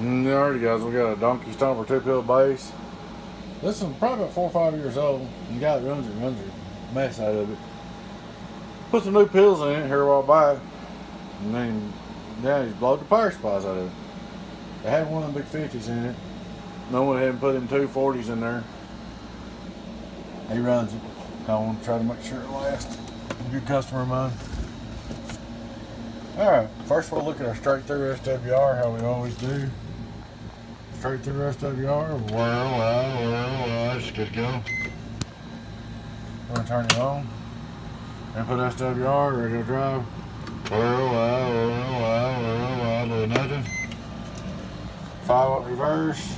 Alrighty guys, we got a donkey Stomper 2-pill base. This is probably about 4 or 5 years old. The guy that runs it mess out of it. Put some new pills in it here a while back, and then now he's blowed the power supplies out of it. They had one of them big 50s in it. No one hadn't put them 240s in there. He runs it. I want to try to make sure it lasts. Good customer of mine. Alright, first we'll look at our straight through SWR, how we always do. Straight through SWR, well, it's good to go. We're going to turn it on and put SWR, radio drive. Do nothing. 5-watt reverse.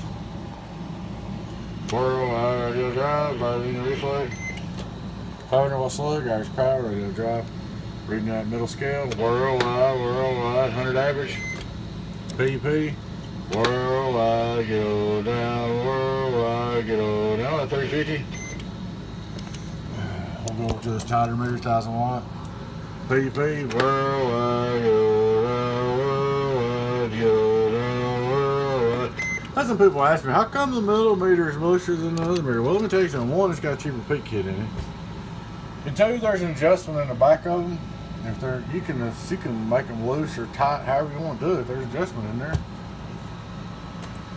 Radio drive, battery reflex. 500-watt slug, gauge power, radio drive. Reading that middle scale, worldwide, 100 average. PEP, worldwide, get on down, worldwide, get on down at 350. We'll go up to this tighter meter, 1000 watt. PEP, worldwide, get on down, worldwide, get on down, worldwide. That's some people ask me, how come the middle meter is looser than the other meter? Well, let me tell you something. One, it's got a cheaper peak kit in it. And two, there's an adjustment in the back of them. If they're, you can make them loose or tight, however you want to do it. There's adjustment in there.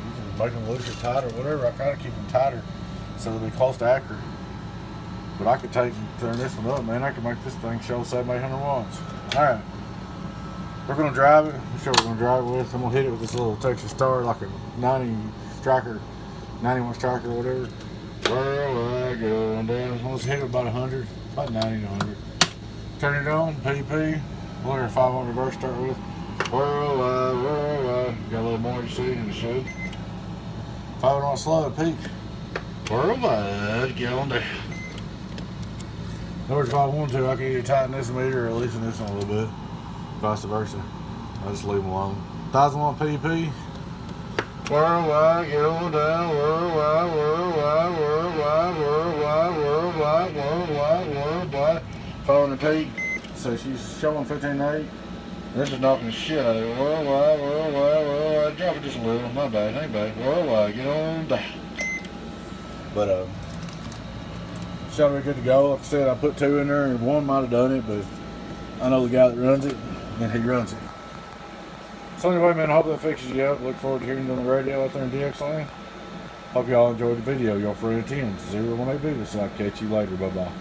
You can make them loose or tight or whatever. I try to keep them tighter so they'll be close to accurate. But I could take and turn this one up, man. I could make this thing show 700-800 watts. All right, we're gonna drive it. I'm sure we're gonna drive it with. I'm gonna hit it with this little Texas Star, like a 90 watt striker or whatever. Well, I go on down. Let's hit it about 100, about 90 to 100. Turn it on, PEP. We'll hear a 5-watt reverse start with. Worldwide. Got a little more to see in the show. 5-watt slug, peak. Worldwide, get on there. In other words, if I want to, I can either tighten this meter or loosen this one a little bit. Vice versa. I'll just leave them alone. 1000 watt PEP. Worldwide, get on down, worldwide. Following the peak, so she's showing 15.8. This is knocking the shit out of it. Worldwide. Drop it just a little. My bad, ain't bad. Worldwide, get on down. But should be good to go. Like I said, I put 2 in there, and one might have done it, but I know the guy that runs it, and he runs it. So anyway, man, I hope that fixes you up. Look forward to hearing you on the radio out there in DX land. Hope y'all enjoyed the video. Your friend 10 018B. So I'll catch you later. Bye bye.